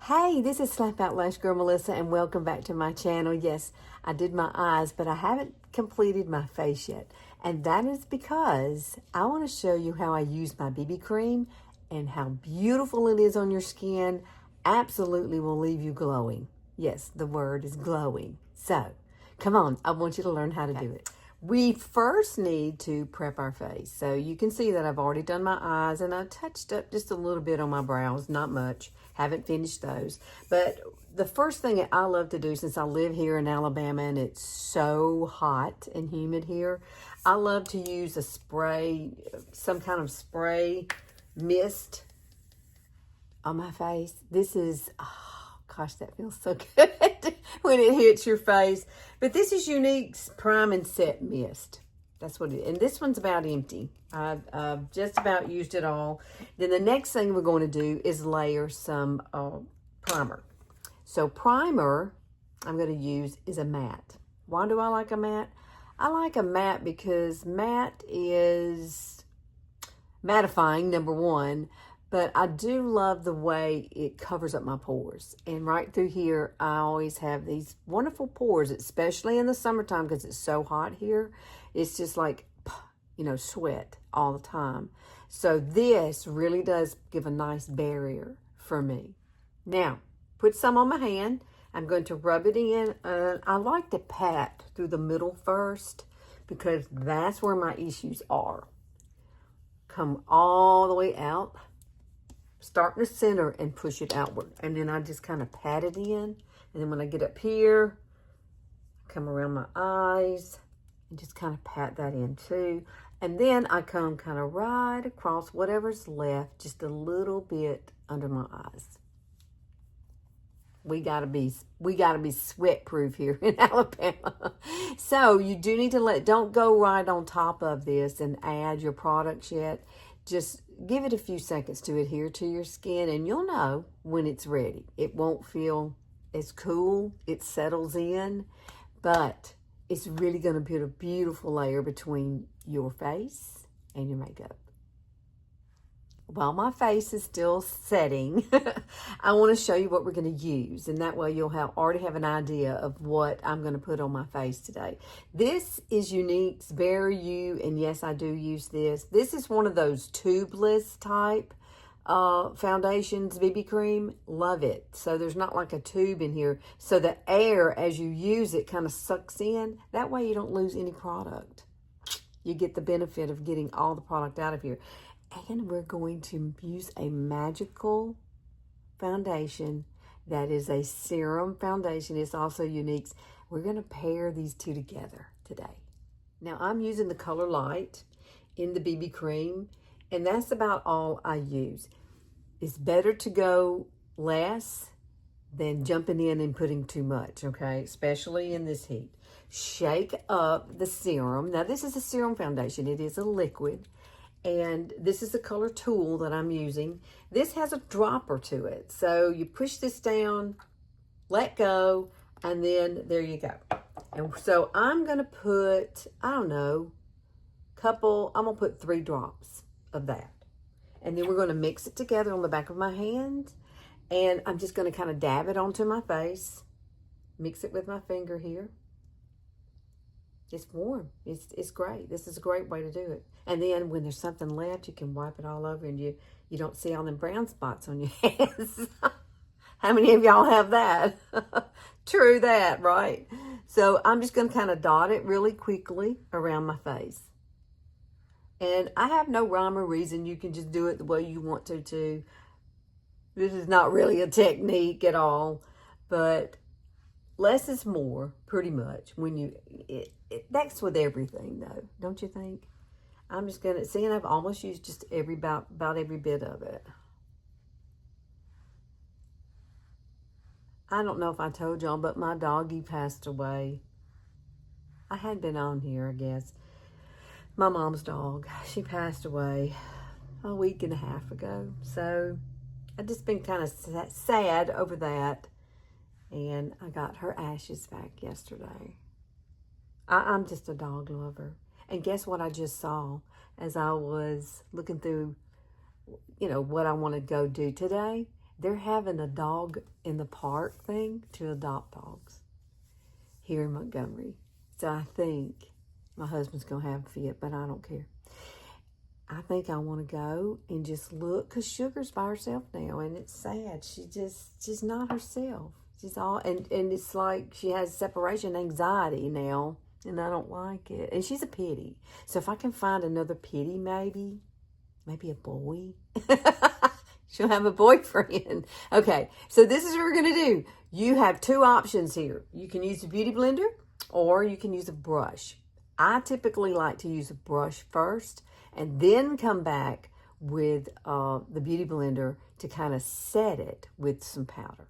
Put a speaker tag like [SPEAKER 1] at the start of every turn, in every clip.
[SPEAKER 1] Hey, this is Slap Out Lash Girl Melissa, and welcome back to my channel. Yes, I did my eyes, but I haven't completed my face yet. And that is because I want to show you how I use my BB cream and how beautiful it is on your skin. Absolutely will leave you glowing. Yes, the word is glowing. So, come on, I want you to learn how to do it. We first need to prep our face. So you can see that I've already done my eyes and I touched up just a little bit on my brows, not much. Haven't finished those. But the first thing that I love to do, since I live here in Alabama and it's so hot and humid here, I love to use a spray, some kind of spray mist on my face. This is, oh gosh, that feels so good when it hits your face. But this is Younique's Prime and Set Mist. That's what it is. And this one's about empty. I've just about used it all. Then the next thing we're going to do is layer some primer. So primer I'm going to use is a matte. Why do I like a matte? I like a matte because matte is mattifying, number one. But I do love the way it covers up my pores. And right through here, I always have these wonderful pores, especially in the summertime because it's so hot here. It's just like, you know, sweat all the time. So this really does give a nice barrier for me. Now, put some on my hand. I'm going to rub it in. I like to pat through the middle first because that's where my issues are. Come all the way out. Start in the center and push it outward. And then I just kind of pat it in. And then when I get up here, come around my eyes and just kind of pat that in too. And then I come kind of right across whatever's left, just a little bit under my eyes. We gotta be sweat proof here in Alabama. So you do need to don't go right on top of this and add your products yet. Just give it a few seconds to adhere to your skin and you'll know when it's ready. It won't feel as cool. It settles in, but it's really going to put a beautiful layer between your face and your makeup. While my face is still setting, I want to show you what we're going to use. And that way you'll already have an idea of what I'm going to put on my face today. This is Younique's Bare You, and yes, I do use this. This is one of those tubeless type foundations, BB cream. Love it. So there's not like a tube in here. So the air, as you use it, kind of sucks in. That way you don't lose any product. You get the benefit of getting all the product out of here. And we're going to use a magical foundation that is a serum foundation. It's also Younique's. We're going to pair these two together today. Now, I'm using the Color Light in the BB cream, and that's about all I use. It's better to go less than jumping in and putting too much, okay? Especially in this heat. Shake up the serum. Now, this is a serum foundation. It is a liquid. And this is the color tool that I'm using. This has a dropper to it. So you push this down, let go, and then there you go. And so I'm going to put, I don't know, I'm going to put 3 drops of that. And then we're going to mix it together on the back of my hand. And I'm just going to kind of dab it onto my face. Mix it with my finger here. It's warm. It's great. This is a great way to do it. And then when there's something left, you can wipe it all over and you don't see all them brown spots on your hands. How many of y'all have that? True that, right? So I'm just going to kind of dot it really quickly around my face. And I have no rhyme or reason. You can just do it the way you want to too. This is not really a technique at all, but less is more, pretty much. When that's with everything, though, don't you think? I'm just gonna see, and I've almost used just about every bit of it. I don't know if I told y'all, but my doggy passed away. I had been on here, I guess. My mom's dog, she passed away a week and a half ago. So I've just been kind of sad over that. And I got her ashes back yesterday. I'm just a dog lover. And guess what I just saw as I was looking through, you know, what I want to go do today? They're having a dog in the park thing to adopt dogs here in Montgomery. So I think my husband's going to have a fit, but I don't care. I think I want to go and just look, because Sugar's by herself now, and it's sad. She's not herself. She's all, and it's like she has separation anxiety now, and I don't like it. And she's a pity. So if I can find another pity, maybe a boy, she'll have a boyfriend. Okay, so this is what we're going to do. You have two options here. You can use a beauty blender, or you can use a brush. I typically like to use a brush first, and then come back with the beauty blender to kind of set it with some powder.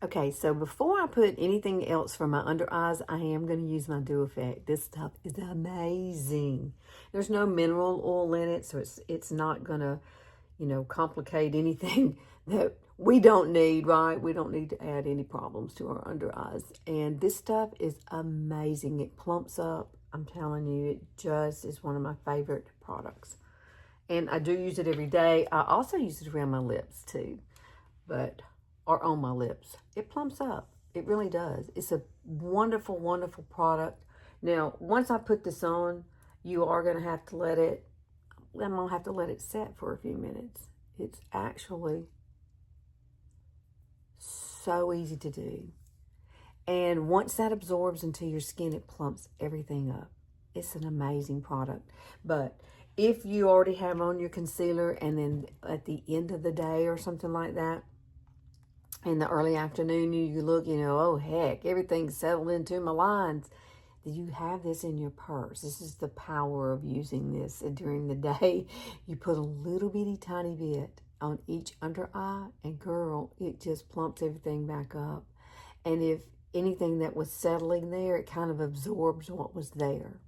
[SPEAKER 1] Okay, so before I put anything else for my under eyes, I am going to use my Dew Effect. This stuff is amazing. There's no mineral oil in it, so it's not going to, complicate anything that we don't need, right? We don't need to add any problems to our under eyes. And this stuff is amazing. It plumps up. I'm telling you, it just is one of my favorite products. And I do use it every day. I also use it around my lips too, or on my lips. It plumps up. It really does. It's a wonderful, wonderful product. Now, once I put this on, you are going to have to let it set for a few minutes. It's actually so easy to do. And once that absorbs into your skin, it plumps everything up. It's an amazing product. But if you already have on your concealer, and then at the end of the day or something like that, in the early afternoon, you look, oh heck, everything's settled into my lines. You have this in your purse. This is the power of using this. And during the day, you put a little bitty tiny bit on each under eye, and girl, it just plumps everything back up. And if anything that was settling there, it kind of absorbs what was there.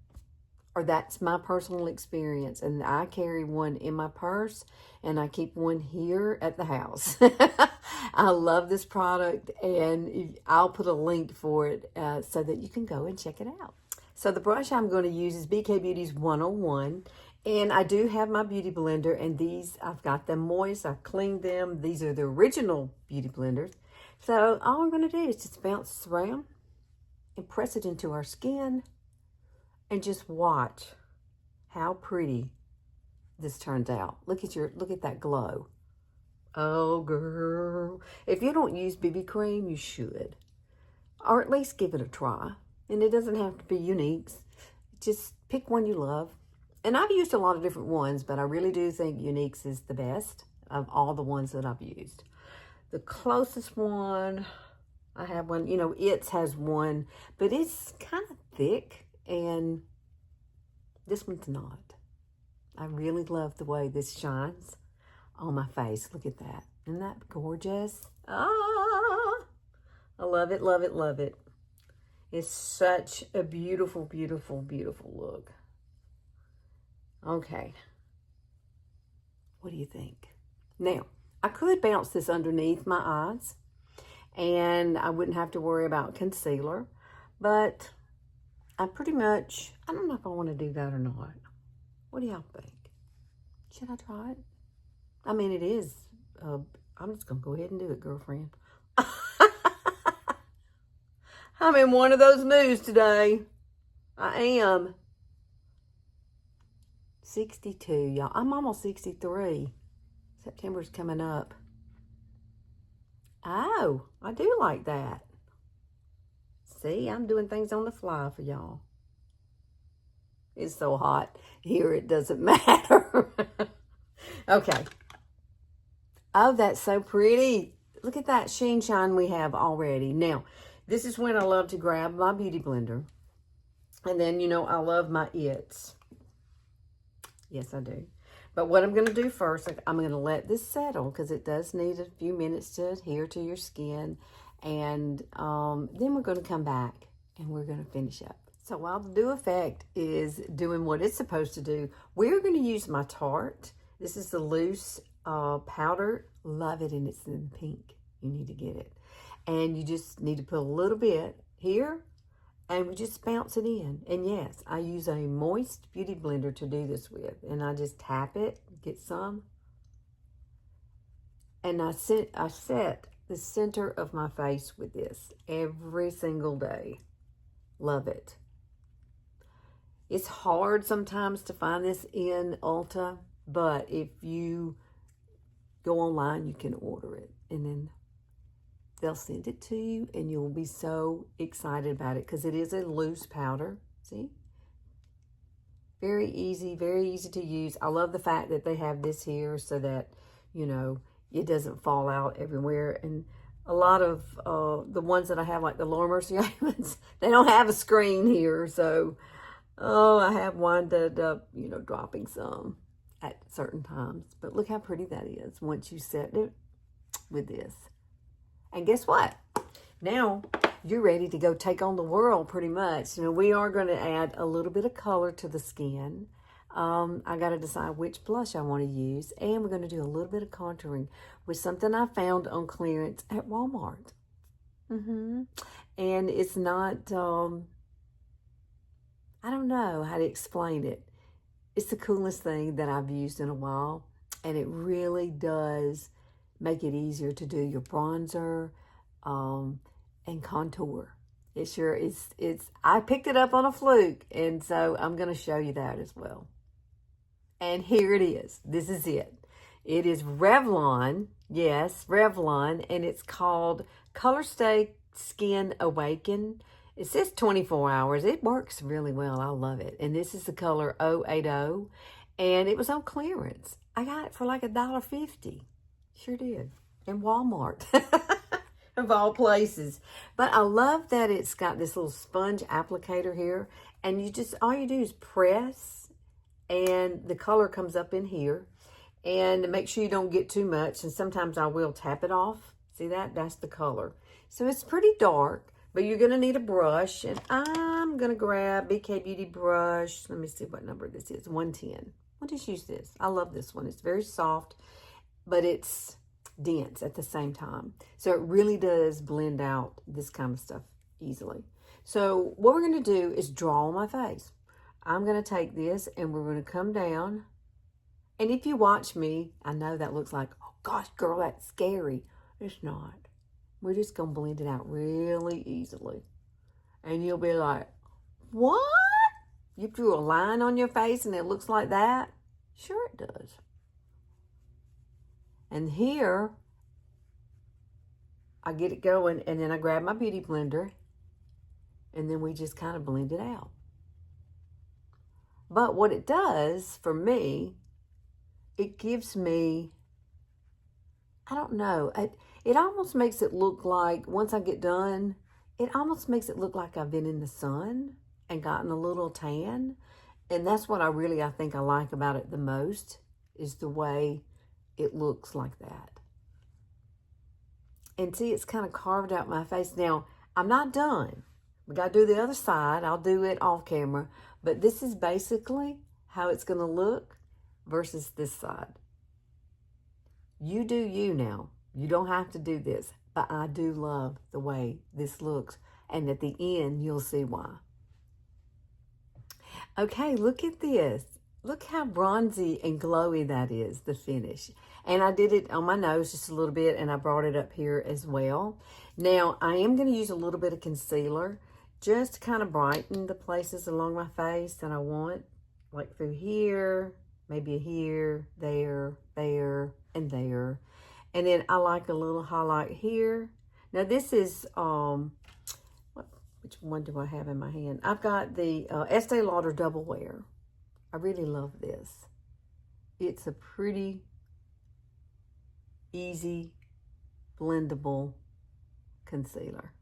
[SPEAKER 1] Or that's my personal experience. And I carry one in my purse, and I keep one here at the house. I love this product, and I'll put a link for it so that you can go and check it out. So the brush I'm going to use is BK Beauty's 101. And I do have my beauty blender, and these, I've got them moist. I've cleaned them. These are the original beauty blenders. So all I'm going to do is just bounce this around and press it into our skin, and just watch how pretty this turns out. Look at that glow. Oh, girl. If you don't use BB cream, you should. Or at least give it a try. And it doesn't have to be Younique's. Just pick one you love. And I've used a lot of different ones, but I really do think Younique's is the best of all the ones that I've used. The closest one, I have one, It's has one, but it's kind of thick, and this one's not. I really love the way this shines on my face. Look at that. Isn't that gorgeous? Ah, I love it, love it, love it. It's such a beautiful, beautiful, beautiful look. Okay. What do you think? Now, I could bounce this underneath my eyes, and I wouldn't have to worry about concealer, but I don't know if I want to do that or not. What do y'all think? Should I try it? I mean, it is, I'm just going to go ahead and do it, girlfriend. I'm in one of those moods today. I am. 62, y'all. I'm almost 63. September's coming up. Oh, I do like that. See, I'm doing things on the fly for y'all. It's so hot here, it doesn't matter. Okay. Oh, that's so pretty. Look at that sheen shine we have already. Now, this is when I love to grab my beauty blender. And then, I love my It's. Yes, I do. But what I'm going to do first, I'm going to let this settle, because it does need a few minutes to adhere to your skin. And then we're going to come back and we're going to finish up. So while the Dew Effect is doing what it's supposed to do, we're going to use my Tarte. This is the loose powder. Love it, and it's in pink. You need to get it. And you just need to put a little bit here, and we just bounce it in. And yes, I use a moist beauty blender to do this with. And I just tap it, get some. And I set the center of my face with this every single day. Love it. It's hard sometimes to find this in Ulta, but if you go online, you can order it. And then they'll send it to you, and you'll be so excited about it because it is a loose powder. See? Very easy to use. I love the fact that they have this here so that, you know, it doesn't fall out everywhere. And a lot of the ones that I have, like the Laura Mercier ones, they don't have a screen here. So, I have wound up, you know, dropping some at certain times. But look how pretty that is once you set it with this. And guess what? Now you're ready to go take on the world pretty much. You know, we are going to add a little bit of color to the skin. I got to decide which blush I want to use. And we're going to do a little bit of contouring with something I found on clearance at Walmart. And it's not, I don't know how to explain it. It's the coolest thing that I've used in a while. And it really does make it easier to do your bronzer and contour. It sure is. I picked it up on a fluke, and so I'm going to show you that as well. And here it is. This is it. It is Revlon. Yes, Revlon, and it's called Color Stay Skin Awaken. It says 24 hours. It works really well. I love it. And this is the color 080, and it was on clearance. I got it for like $1.50. Sure did. In Walmart. Of all places. But I love that it's got this little sponge applicator here. And all you do is press. And the color comes up in here. And make sure you don't get too much. And sometimes I will tap it off. See that? That's the color. So it's pretty dark. But you're going to need a brush. And I'm going to grab BK Beauty brush. Let me see what number this is. 110. I'll just use this. I love this one. It's very soft. But it's dense at the same time. So it really does blend out this kind of stuff easily. So what we're going to do is draw on my face. I'm going to take this and we're going to come down. And if you watch me, I know that looks like, oh gosh, girl, that's scary. It's not. We're just going to blend it out really easily. And you'll be like, what? You drew a line on your face and it looks like that? Sure it does. And here, I get it going, and then I grab my beauty blender, and then we just kind of blend it out. But what it does for me, it gives me, I don't know, it almost makes it look like, once I get done, it almost makes it look like I've been in the sun and gotten a little tan. And that's what I think I like about it the most, is the way it looks like that. And see, it's kind of carved out my face. Now, I'm not done. We got to do the other side. I'll do it off camera. But this is basically how it's going to look versus this side. You do you now. You don't have to do this. But I do love the way this looks. And at the end, you'll see why. Okay, look at this. Look how bronzy and glowy that is, the finish. And I did it on my nose just a little bit, and I brought it up here as well. Now, I am going to use a little bit of concealer just to kind of brighten the places along my face that I want, like through here, maybe here, there, and there. And then I like a little highlight here. Now, this is, which one do I have in my hand? I've got the Estee Lauder Double Wear. I really love this. It's a pretty easy, blendable concealer.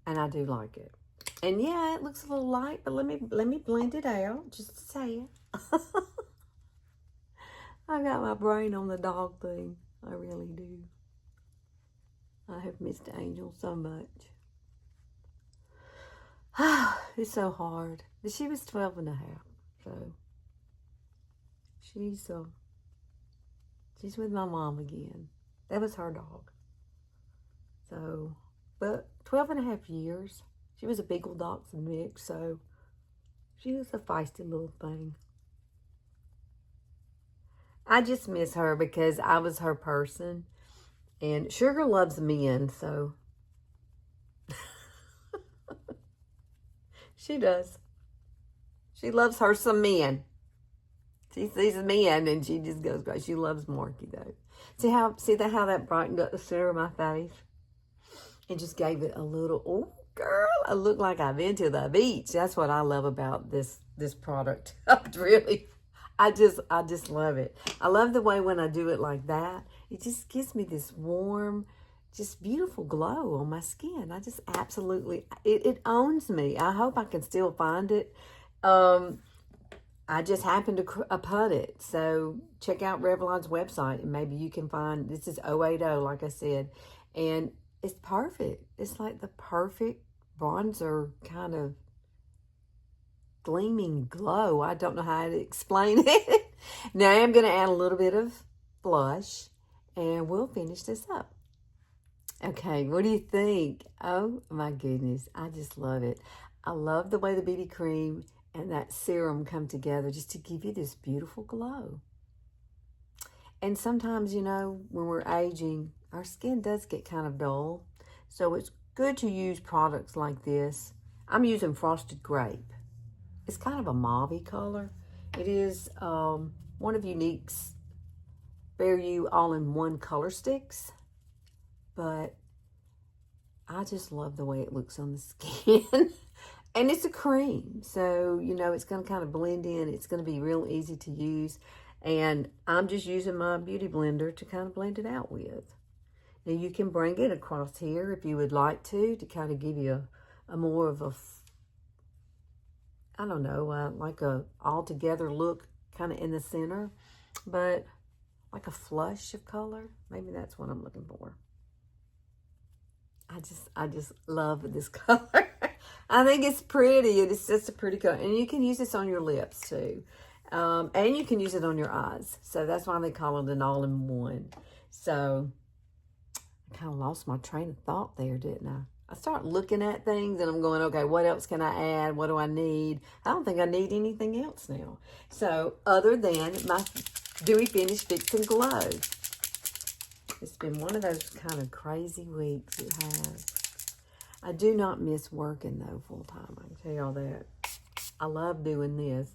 [SPEAKER 1] And I do like it. And yeah, it looks a little light, but let me blend it out, just to say it. I got my brain on the dog thing. I really do. I have missed Angel so much. It's so hard. But she was 12 and a half. So she's with my mom again. That was her dog. So, but 12 and a half years. She was a Beagle Dachshund mix, so she was a feisty little thing. I just miss her because I was her person. And Sugar loves men, so she does. She loves her some men. She sees men and she just goes crazy. She loves Marky though. See how that brightened up the center of my face? It just gave it a little, oh girl, I look like I've been to the beach. That's what I love about this product. Really. I just love it. I love the way when I do it like that, it just gives me this warm, just beautiful glow on my skin. I just absolutely, it owns me. I hope I can still find it. I just happened to put it. So check out Revlon's website and maybe you can find, this is 080, like I said. And it's perfect. It's like the perfect bronzer kind of gleaming glow. I don't know how to explain it. Now I'm going to add a little bit of blush and we'll finish this up. Okay, what do you think? Oh my goodness, I just love it. I love the way the BB cream and that serum come together just to give you this beautiful glow. And sometimes, you know, when we're aging, our skin does get kind of dull. So it's good to use products like this. I'm using Frosted Grape. It's kind of a mauve color. It is one of Younique's Bare You All-in-One color sticks. But I just love the way it looks on the skin. And it's a cream, so, you know, it's going to kind of blend in. It's going to be real easy to use. And I'm just using my beauty blender to kind of blend it out with. Now, you can bring it across here if you would like to kind of give you a more of a, I don't know, like a all-together look kind of in the center. But like a flush of color. Maybe that's what I'm looking for. I just love this color. I think it's pretty. It's just a pretty color. And you can use this on your lips too. And you can use it on your eyes. So that's why they call it an all-in-one. So I kind of lost my train of thought there, didn't I? I start looking at things and I'm going, okay, what else can I add? What do I need? I don't think I need anything else now. So other than my Dewy Finish Fix and Glow. It's been one of those kind of crazy weeks. It has. I do not miss working, though, full time. I can tell y'all that. I love doing this.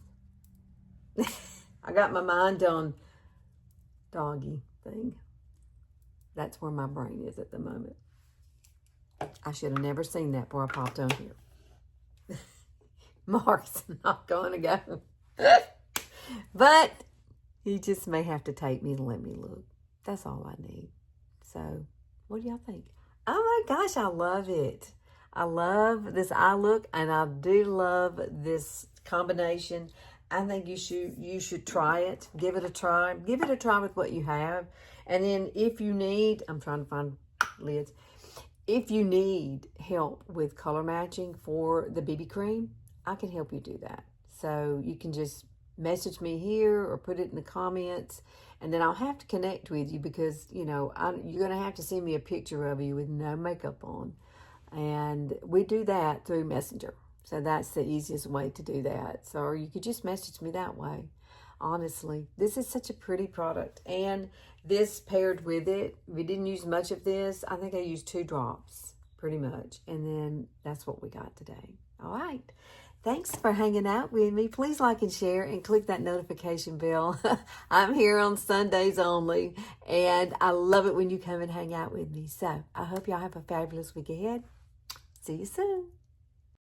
[SPEAKER 1] I got my mind on doggy thing. That's where my brain is at the moment. I should have never seen that before I popped on here. Mark's not going to go. But he just may have to take me and let me look. That's all I need. So, what do y'all think? Oh my gosh, I love it. I love this eye look, and I do love this combination. I think you should try it. Give it a try. Give it a try with what you have. And then if you need, I'm trying to find lids. If you need help with color matching for the BB cream, I can help you do that. So you can just message me here or put it in the comments, and then I'll have to connect with you because, you know, you're going to have to send me a picture of you with no makeup on. And we do that through Messenger. So that's the easiest way to do that. So, or you could just message me that way. Honestly, this is such a pretty product. And this paired with it, we didn't use much of this. I think I used 2 drops pretty much. And then that's what we got today. All right. Thanks for hanging out with me. Please like and share and click that notification bell. I'm here on Sundays only. And I love it when you come and hang out with me. So I hope y'all have a fabulous week ahead. See you soon.